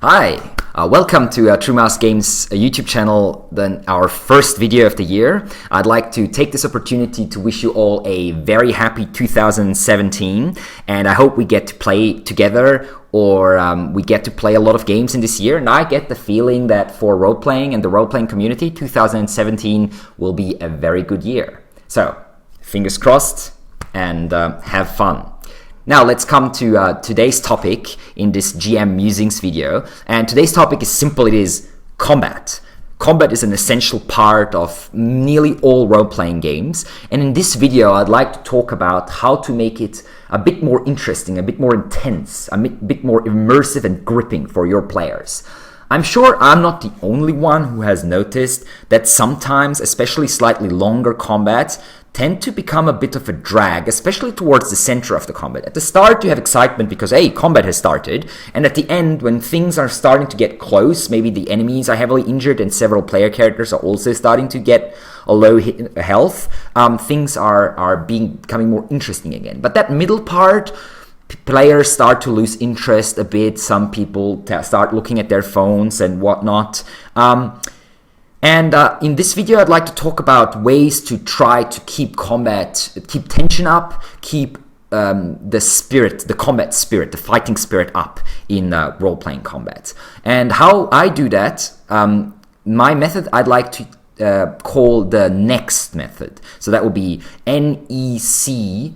Hi, welcome to True Mouse Games YouTube channel, then our first video of the year. I'd like to take this opportunity to wish you all a very happy 2017, and I hope we get to play together or we get to play a lot of games in this year. And I get the feeling that for role-playing and the role-playing community, 2017 will be a very good year. So, fingers crossed and have fun. Now let's come to today's topic in this GM Musings video. And today's topic is simple. It is combat. Combat is an essential part of nearly all role-playing games. And in this video, I'd like to talk about how to make it a bit more interesting, a bit more intense, a bit more immersive and gripping for your players. I'm sure I'm not the only one who has noticed that sometimes, especially slightly longer combats, tend to become a bit of a drag, especially towards the center of the combat. At the start, you have excitement because, hey, combat has started. And at the end, when things are starting to get close, maybe the enemies are heavily injured and several player characters are also starting to get a low health, things are becoming more interesting again. But that middle part, players start to lose interest a bit. Some people start looking at their phones and whatnot. And in this video, I'd like to talk about ways to try to keep tension up, keep the combat spirit, the fighting spirit up in role-playing combat. And how I do that, my method I'd like to call the NECST method. So that will be NECST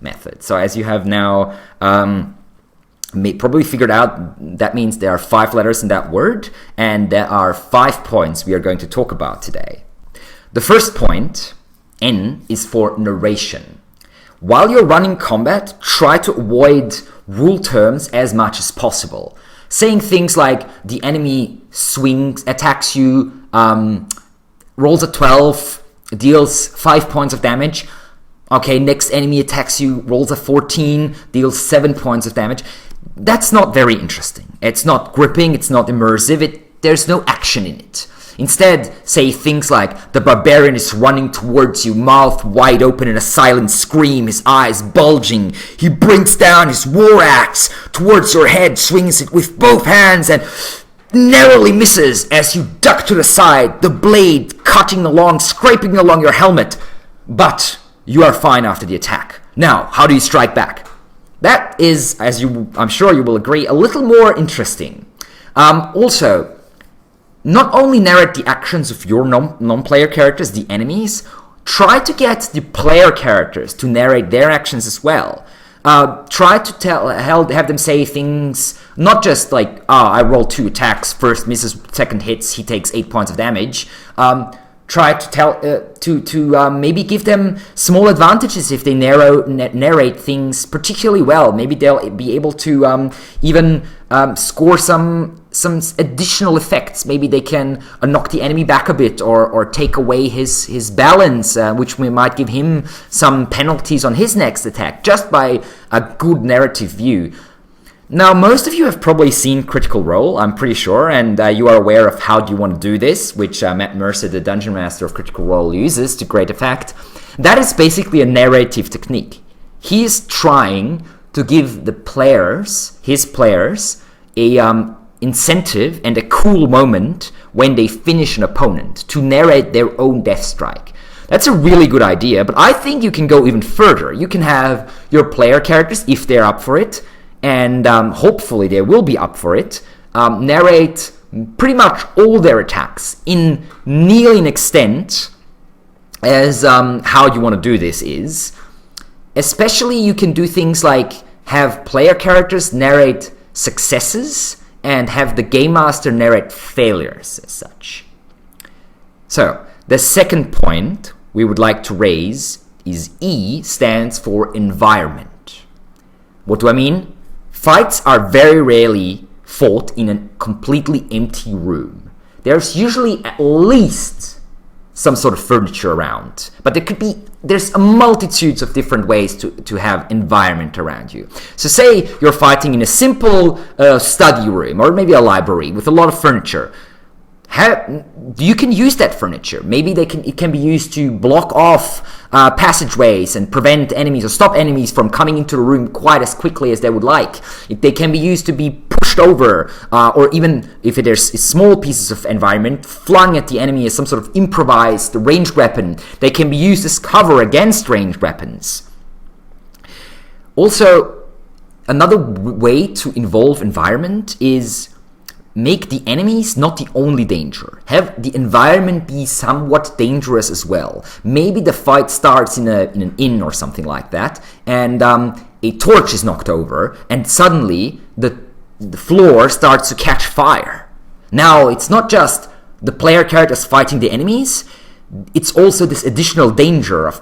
method. So as you have now probably figured out, that means there are 5 letters in that word, and there are 5 points we are going to talk about today. The first point, N, is for narration. While you're running combat, try to avoid rule terms as much as possible. Saying things like the enemy attacks you, rolls a 12, deals 5 points of damage. Okay, next enemy attacks you, rolls a 14, deals 7 points of damage. That's not very interesting. It's not gripping, it's not immersive, there's no action in it. Instead, say things like, the barbarian is running towards you, mouth wide open in a silent scream, his eyes bulging. He brings down his war axe towards your head, swings it with both hands, and narrowly misses as you duck to the side, the blade cutting along, scraping along your helmet. But you are fine after the attack. Now, how do you strike back? That is, I'm sure you will agree, a little more interesting. Also, not only narrate the actions of your non-player characters, the enemies, try to get the player characters to narrate their actions as well. Try to have them say things, not just like, I roll 2 attacks, first misses, second hits, he takes 8 points of damage. Try to maybe give them small advantages if they narrate things particularly well. Maybe they'll be able to even score some additional effects. Maybe they can knock the enemy back a bit or take away his balance, which might give him some penalties on his next attack just by a good narrative view. Now, most of you have probably seen Critical Role, I'm pretty sure, and you are aware of how you want to do this, which Matt Mercer, the Dungeon Master of Critical Role, uses to great effect. That is basically a narrative technique. He is trying to give his players, a incentive and a cool moment when they finish an opponent to narrate their own death strike. That's a really good idea, but I think you can go even further. You can have your player characters, if they're up for it, and hopefully they will be up for it, narrate pretty much all their attacks in nearly an extent as how you want to do this is. Especially you can do things like have player characters narrate successes and have the game master narrate failures as such. So the second point we would like to raise is E stands for environment. What do I mean? Fights are very rarely fought in a completely empty room. There's usually at least some sort of furniture around, but there's a multitude of different ways to have environment around you. So say you're fighting in a simple study room or maybe a library with a lot of furniture. you can use that furniture. Maybe it can be used to block off passageways and prevent enemies or stop enemies from coming into the room quite as quickly as they would like. They can be used to be pushed over, or even if there's small pieces of environment flung at the enemy as some sort of improvised ranged weapon. They can be used as cover against ranged weapons. Also, another way to involve environment is make the enemies not the only danger. Have the environment be somewhat dangerous as well. Maybe the fight starts in an inn or something like that, and a torch is knocked over, and suddenly the floor starts to catch fire. Now, it's not just the player characters fighting the enemies, it's also this additional danger of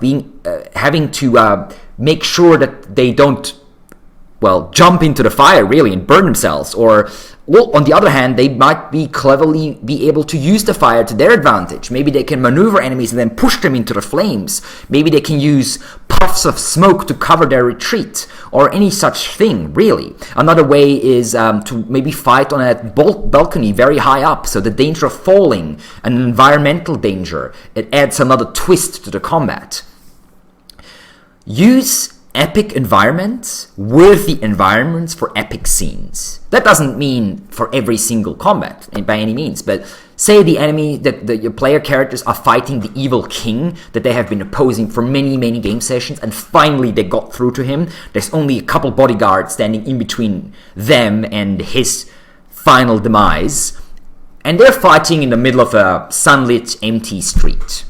having to make sure that they don't jump into the fire really and burn themselves, or on the other hand, they might cleverly be able to use the fire to their advantage. Maybe they can maneuver enemies and then push them into the flames. Maybe they can use puffs of smoke to cover their retreat, or any such thing, really. Another way is to maybe fight on a balcony very high up, so the danger of falling, an environmental danger, it adds another twist to the combat. Use epic environments with the environments for epic scenes. That doesn't mean for every single combat by any means, but say the enemy that your player characters are fighting the evil king that they have been opposing for many game sessions, and finally they got through to him. There's only a couple bodyguards standing in between them and his final demise, and they're fighting in the middle of a sunlit, empty street.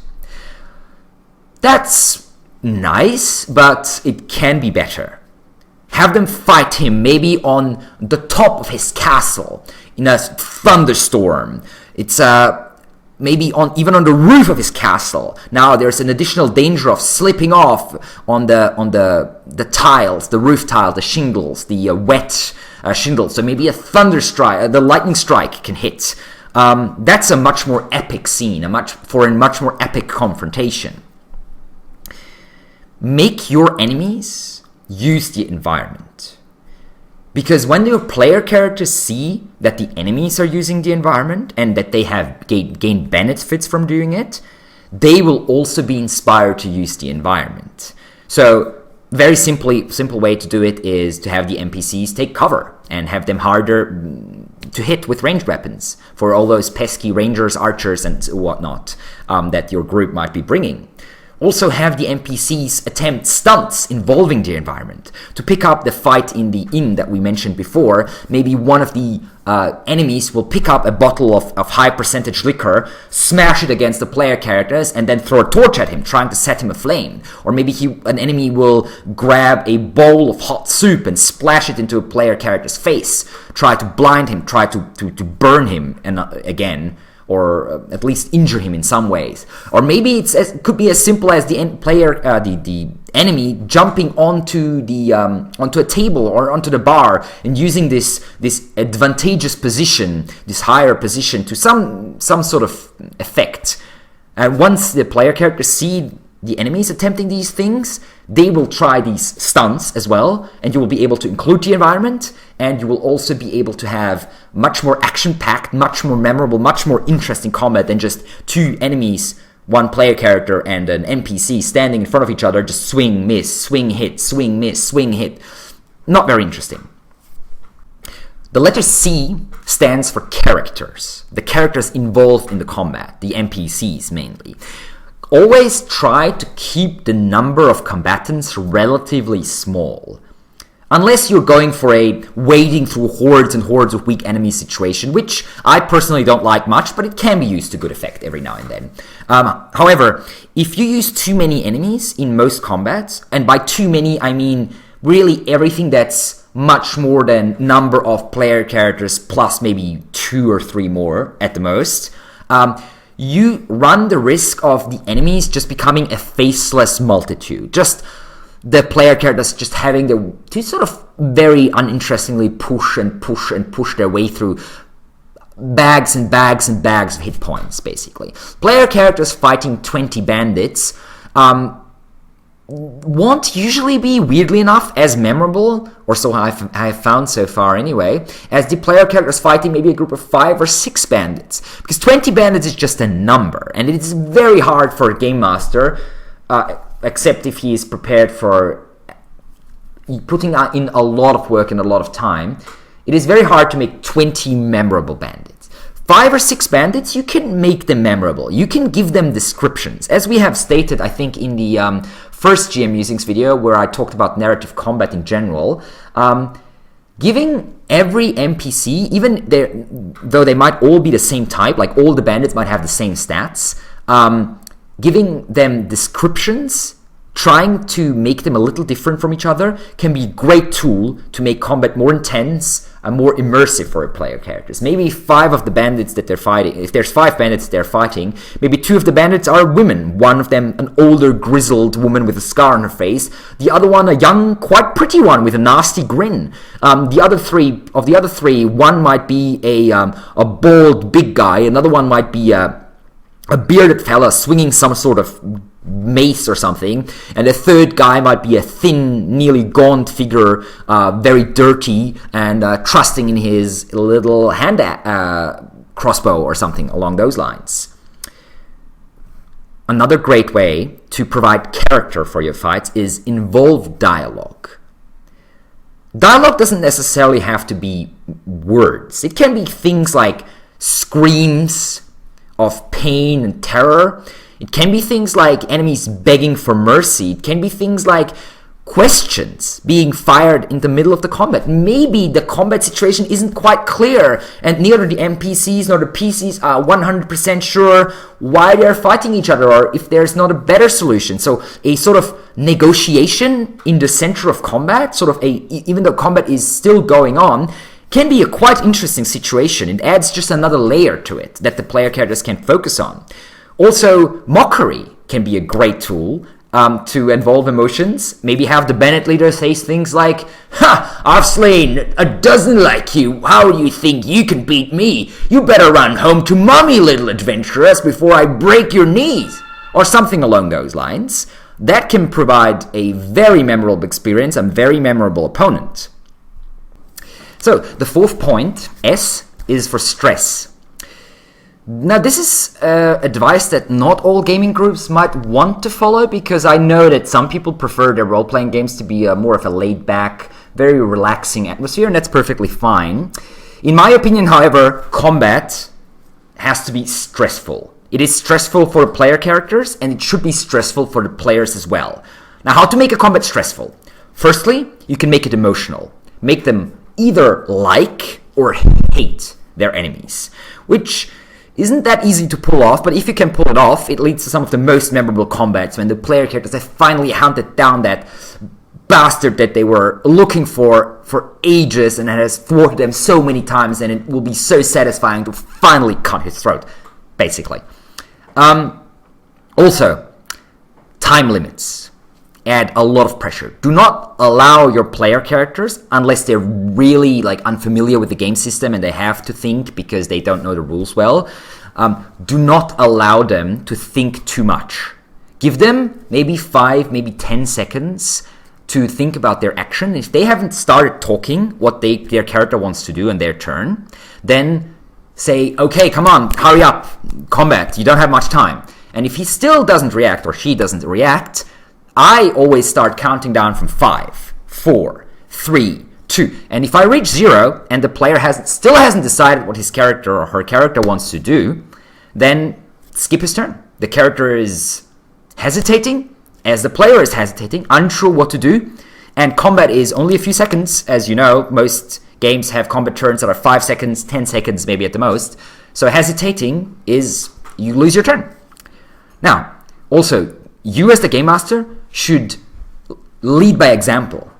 That's nice, but it can be better. Have them fight him maybe on the top of his castle in a thunderstorm. It's maybe even on the roof of his castle. Now there's an additional danger of slipping off on the tiles, the roof tile, the shingles, the wet shingles. So maybe the lightning strike can hit. That's a much more epic scene, a much more epic confrontation. Make your enemies use the environment. Because when your player characters see that the enemies are using the environment and that they have gained benefits from doing it, they will also be inspired to use the environment. So, very simple way to do it is to have the NPCs take cover and have them harder to hit with ranged weapons for all those pesky rangers, archers, and whatnot that your group might be bringing. Also have the NPCs attempt stunts involving the environment. To pick up the fight in the inn that we mentioned before, maybe one of the enemies will pick up a bottle of high percentage liquor, smash it against the player characters, and then throw a torch at him, trying to set him aflame. Or maybe an enemy will grab a bowl of hot soup and splash it into a player character's face, try to blind him, try to burn him again, or at least injure him in some ways. Or maybe it could be as simple as the enemy jumping onto a table or onto the bar and using this advantageous position, this higher position, to some sort of effect. And once the player characters see the enemies attempting these things, they will try these stunts as well, and you will be able to include the environment, and you will also be able to have much more action-packed, much more memorable, much more interesting combat than just two enemies, one player character and an NPC standing in front of each other, just swing, miss, swing, hit, swing, miss, swing, hit. Not very interesting. The letter C stands for characters, the characters involved in the combat, the NPCs mainly. Always try to keep the number of combatants relatively small. Unless you're going for a wading through hordes and hordes of weak enemy situation, which I personally don't like much, but it can be used to good effect every now and then. However, if you use too many enemies in most combats, and by too many I mean really everything that's much more than number of player characters plus maybe 2 or 3 more at the most, you run the risk of the enemies just becoming a faceless multitude. Just the player characters just having to sort of very uninterestingly push their way through bags and bags and bags of hit points, basically. Player characters fighting 20 bandits won't usually be, weirdly enough, as memorable, or so I've found so far anyway, as the player characters fighting maybe a group of 5 or 6 bandits. Because 20 bandits is just a number, and it is very hard for a game master, except if he is prepared for putting in a lot of work and a lot of time. It is very hard to make 20 memorable bandits. 5 or 6 bandits, you can make them memorable. You can give them descriptions. As we have stated, I think, in the first GM Musings video, where I talked about narrative combat in general, giving every NPC, though they might all be the same type, like all the bandits might have the same stats, giving them descriptions, trying to make them a little different from each other, can be a great tool to make combat more intense and more immersive for your player characters. Maybe 5 of the bandits that they're fighting, if there's 5 bandits they're fighting, maybe 2 of the bandits are women. One of them an older, grizzled woman with a scar on her face. The other one a young, quite pretty one with a nasty grin. The other three, one might be a bald, big guy. Another one might be a bearded fella swinging some sort of mace or something, and the third guy might be a thin, nearly gaunt figure, very dirty, and trusting in his little hand crossbow or something along those lines. Another great way to provide character for your fights is involve dialogue. Dialogue doesn't necessarily have to be words. It can be things like screams of pain and terror. It can be things like enemies begging for mercy. It can be things like questions being fired in the middle of the combat. Maybe the combat situation isn't quite clear, and neither the NPCs nor the PCs are 100% sure why they're fighting each other, or if there's not a better solution. So a sort of negotiation in the center of combat, even though combat is still going on, can be a quite interesting situation. It adds just another layer to it that the player characters can focus on. Also, mockery can be a great tool to involve emotions. Maybe have the bandit leader say things like, "Ha! I've slain a dozen like you. How do you think you can beat me? You better run home to mommy, little adventurers, before I break your knees." Or something along those lines. That can provide a very memorable experience and very memorable opponent. So, the 4th point, S, is for stress. Now, this is advice that not all gaming groups might want to follow, because I know that some people prefer their role-playing games to be more of a laid-back, very relaxing atmosphere, and that's perfectly fine. In my opinion, however, combat has to be stressful. It is stressful for the player characters, and it should be stressful for the players as well. Now, how to make a combat stressful? Firstly, you can make it emotional. Make them either like or hate their enemies, which isn't that easy to pull off, but if you can pull it off, it leads to some of the most memorable combats when the player characters have finally hunted down that bastard that they were looking for ages, and it has thwarted them so many times, and it will be so satisfying to finally cut his throat, basically. Also, time limits add a lot of pressure. Do not allow your player characters, unless they're really unfamiliar with the game system and they have to think because they don't know the rules well, do not allow them to think too much. Give them maybe 5, maybe 10 seconds to think about their action. If they haven't started talking what their character wants to do in their turn, then say, okay, come on, hurry up, combat, you don't have much time. And if he still doesn't react or she doesn't react, I always start counting down from 5, 4, 3, 2. And if I reach 0 and the player still hasn't decided what his character or her character wants to do, then skip his turn. The character is hesitating, as the player is hesitating, unsure what to do, and combat is only a few seconds. As you know, most games have combat turns that are 5 seconds, 10 seconds maybe at the most. So hesitating is you lose your turn. Now, also, you as the game master should lead by example.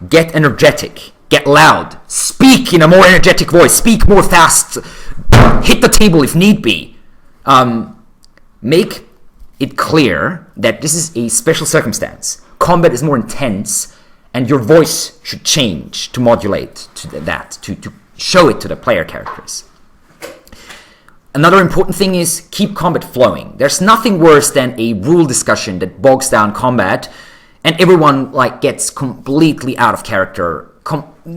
Get energetic, get loud, speak in a more energetic voice, speak more fast, hit the table if need be. Make it clear that this is a special circumstance. Combat is more intense, and your voice should change to modulate to that, to show it to the player characters. Another important thing is keep combat flowing. There's nothing worse than a rule discussion that bogs down combat and everyone like gets completely out of character.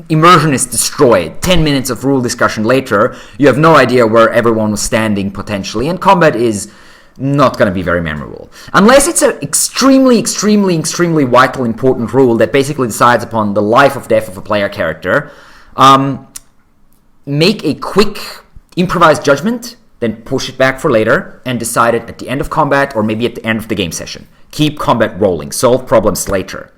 Immersion is destroyed. 10 minutes of rule discussion later, you have no idea where everyone was standing potentially, and combat is not going to be very memorable. Unless it's an extremely, extremely, extremely vital, important rule that basically decides upon the life or death of a player character. Make a quick improvised judgment, then push it back for later, and decide it at the end of combat or maybe at the end of the game session. Keep combat rolling. Solve problems later.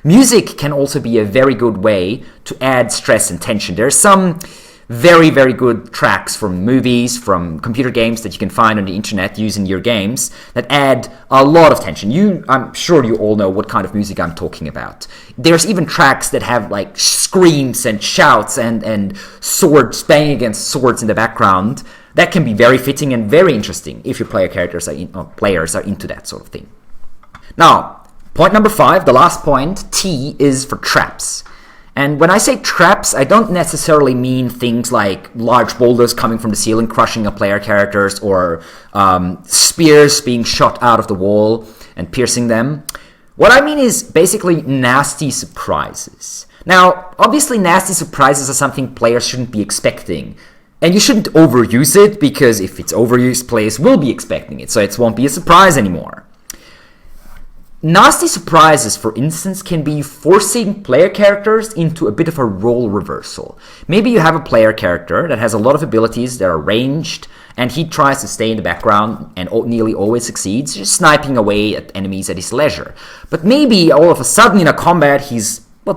Music can also be a very good way to add stress and tension. There are some very, very good tracks from movies, from computer games that you can find on the internet using your games that add a lot of tension. I'm sure you all know what kind of music I'm talking about. There's even tracks that have like screams and shouts and swords banging against swords in the background. That can be very fitting and very interesting if your players are into that sort of thing. Now, point number 5, the last point, T, is for traps. And when I say traps, I don't necessarily mean things like large boulders coming from the ceiling crushing a player characters, or spears being shot out of the wall and piercing them. What I mean is basically nasty surprises. Now, obviously nasty surprises are something players shouldn't be expecting. And you shouldn't overuse it, because if it's overused, players will be expecting it, so it won't be a surprise anymore. Nasty surprises, for instance, can be forcing player characters into a bit of a role reversal. Maybe you have a player character that has a lot of abilities that are ranged, and he tries to stay in the background and nearly always succeeds, just sniping away at enemies at his leisure. But maybe all of a sudden in a combat,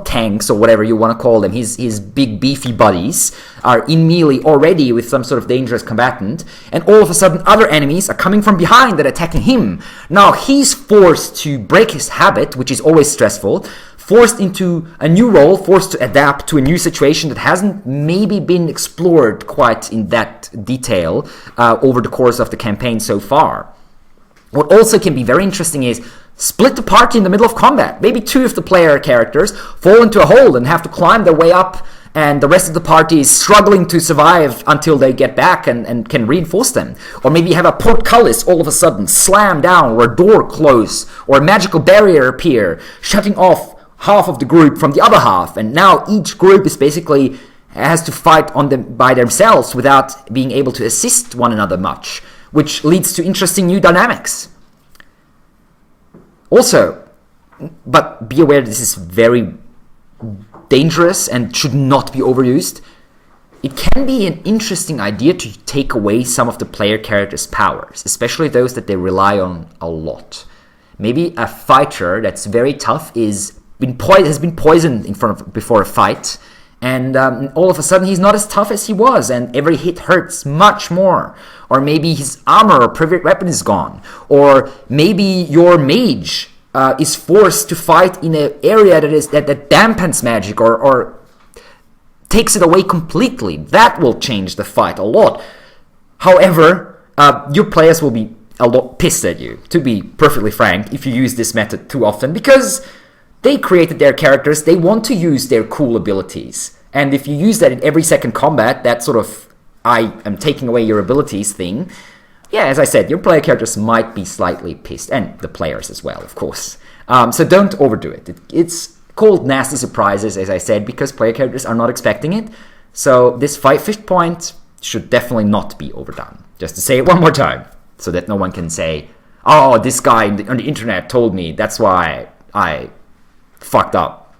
tanks or whatever you want to call them, his big beefy buddies are in melee already with some sort of dangerous combatant, and all of a sudden other enemies are coming from behind and attacking him. Now he's forced to break his habit, which is always stressful, forced into a new role, forced to adapt to a new situation that hasn't maybe been explored quite in that detail over the course of the campaign so far. What also can be very interesting is split the party in the middle of combat. Maybe 2 of the player characters fall into a hole and have to climb their way up, and the rest of the party is struggling to survive until they get back and can reinforce them. Or maybe you have a portcullis all of a sudden slam down, or a door close, or a magical barrier appear, shutting off half of the group from the other half, and now each group is basically has to fight on them by themselves without being able to assist one another much, which leads to interesting new dynamics. Also, but be aware that this is very dangerous and should not be overused. It can be an interesting idea to take away some of the player characters' powers, especially those that they rely on a lot. Maybe a fighter that's very tough has been poisoned before a fight, and all of a sudden he's not as tough as he was, and every hit hurts much more. Or maybe his armor or private weapon is gone. Or maybe your mage is forced to fight in an area that dampens magic or takes it away completely. That will change the fight a lot. However, your players will be a lot pissed at you, to be perfectly frank, if you use this method too often, because they created their characters, they want to use their cool abilities. And if you use that in every second combat, that sort of I am taking away your abilities thing, yeah, as I said, your player characters might be slightly pissed, and the players as well, of course. So don't overdo it. It's called nasty surprises, as I said, because player characters are not expecting it. So this 5th point should definitely not be overdone. Just to say it one more time, so that no one can say, oh, this guy on the internet told me, that's why I fucked up.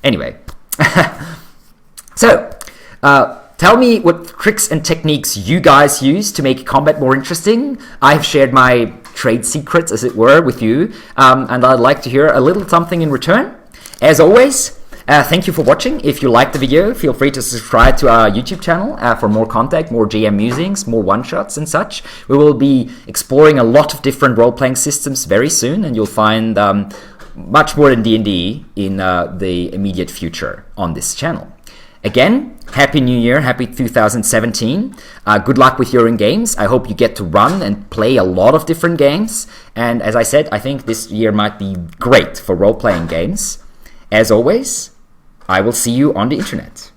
Anyway, so tell me what tricks and techniques you guys use to make combat more interesting. I've shared my trade secrets, as it were, with you, and I'd like to hear a little something in return. As always, thank you for watching. If you liked the video, feel free to subscribe to our YouTube channel for more content, more GM musings, more one-shots and such. We will be exploring a lot of different role-playing systems very soon, and you'll find much more than D&D in the immediate future on this channel. Again, Happy New Year, Happy 2017. Good luck with your games. I hope you get to run and play a lot of different games. And as I said, I think this year might be great for role-playing games. As always, I will see you on the internet.